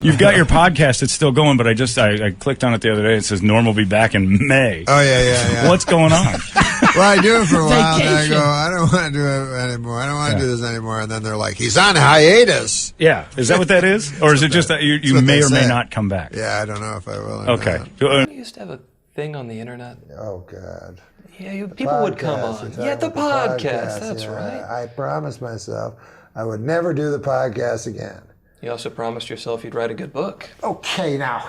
You've got your podcast. It's still going, but I clicked on it the other day. It says Norm will be back in May. Oh, yeah. What's going on? Well, I do it for a while, and I go, I don't want to do it anymore. I don't want to do this anymore. And then they're like, he's on hiatus. Yeah. Is that what that is? Or is it just that you may or may not come back? Yeah, I don't know if I will. Okay. We used to have a thing on the internet. Oh, God. Yeah, people would come on. Yeah, the podcast. That's right. I promised myself I would never do the podcast again. You also promised yourself you'd write a good book. Okay, now.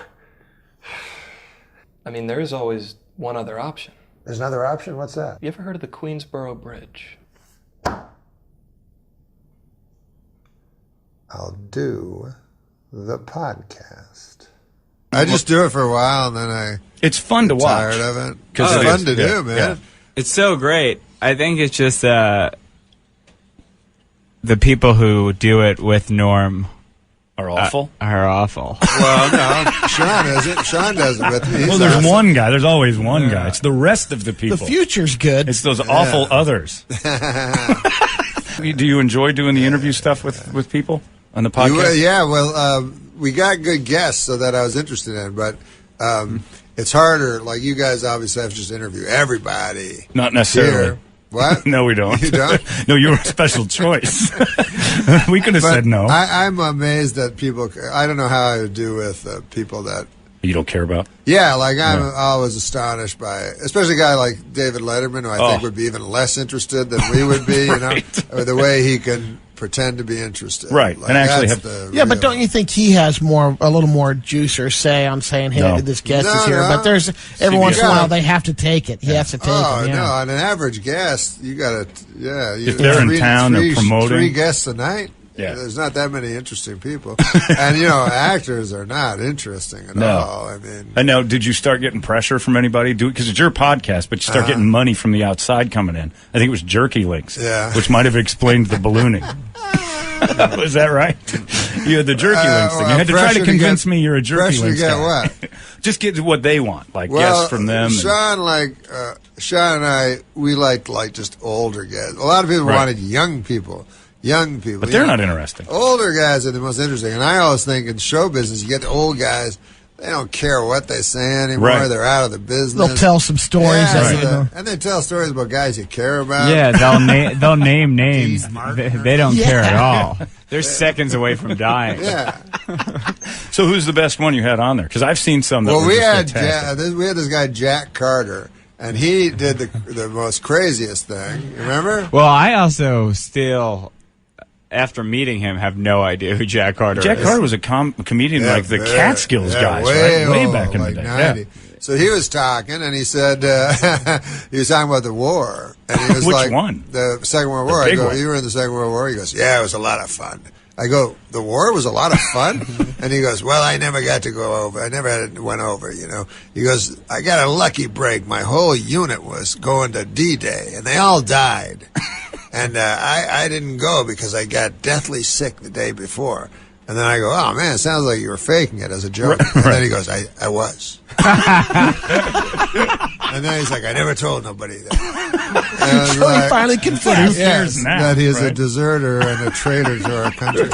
I mean, there is always one other option. There's another option? What's that? You ever heard of the Queensboro Bridge? I'll do the podcast. I just do it for a while, and then it's fun to watch. Tired of it. Because it's fun to do, man. Yeah. It's so great. I think it's just the people who do it with Norm are awful. Are awful. Well, no, Sean isn't. Sean does it with me. Well, there's one guy. There's always one guy. It's the rest of the people. The future's good. It's those awful others. Do you enjoy doing the interview stuff with people on the podcast? We got good guests, so that I was interested in, but it's harder. Like, you guys obviously have to just interview everybody. Not necessarily. Here. What? No, we don't. You don't? No, you were a special choice. We could have said no. I'm amazed that people. I don't know how I would do with people that you don't care about. Yeah, like I'm always astonished by, especially a guy like David Letterman, who I think would be even less interested than we would be. Right. Or the way he can pretend to be interested. Right, like, and actually but don't you think he has a little more juice or say on saying, hey, this guest is here? But there's every once in a while they have to take it. He has to take it. No, on an average guest, you got to, if they're in town, they're promoting 3 guests a night. Yeah. There's not that many interesting people. And, actors are not interesting at all. I know. Did you start getting pressure from anybody? Because it's your podcast, but you start getting money from the outside coming in. I think it was Jerky Links, which might have explained the ballooning. Was that right? You had the Jerky Links thing. You had to try to convince me you're a Jerky Links guy. What? Just get what they want, like guests from them. Sean and I, we liked just older guys. A lot of people wanted young people. But they're not interesting. Older guys are the most interesting. And I always think in show business, you get the old guys, they don't care what they say anymore. Right. They're out of the business. They'll tell some stories. And they tell stories about guys you care about. Yeah, they'll name names. They don't care at all. They're seconds away from dying. Yeah. So who's the best one you had on there? Because I've seen some that were just fantastic. We had this guy, Jack Carter. And he did the most craziest thing. You remember? Well, I also still, after meeting him, have no idea who Jack Carter is. Jack Carter was a comedian like the Catskills guys, way right? Way back in the day. 90. So he was talking, and he said he was talking about the war. And he was Which one? The Second World War. I go, you were in the Second World War? He goes, yeah, it was a lot of fun. I go, the war was a lot of fun? And he goes, well, I never got to go over. I never went over, He goes, I got a lucky break. My whole unit was going to D-Day, and they all died. And I didn't go because I got deathly sick the day before. And then I go, oh, man, it sounds like you were faking it as a joke. And then he goes, I was. And then he's like, I never told nobody that. So he finally confessed. That he's a deserter and a traitor to our country.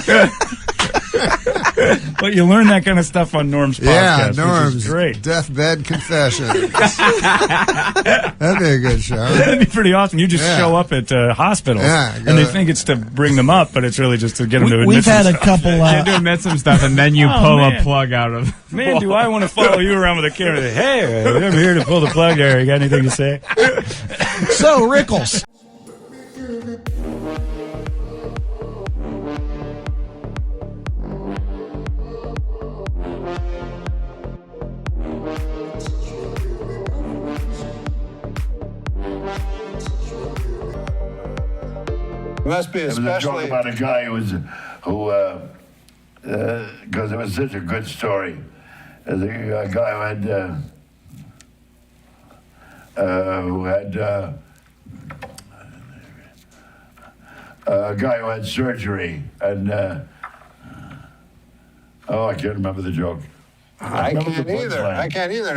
But you learn that kind of stuff on Norm's podcast. Yeah, Norm's which is great. Deathbed Confessions. That'd be a good show. That'd be pretty awesome. You just show up at hospitals, and they think it's to bring them up, but it's really just to get them to admit We've had some a couple. To admit some stuff, and then you pull a plug out of. Man, do I want to follow you around with a camera? Hey, I'm here to pull the plug there. You got anything to say? So, Rickles. Must be especially. It was a joke about a guy who because it was such a good story. There's a guy who had surgery, and I can't remember the joke. I can't either.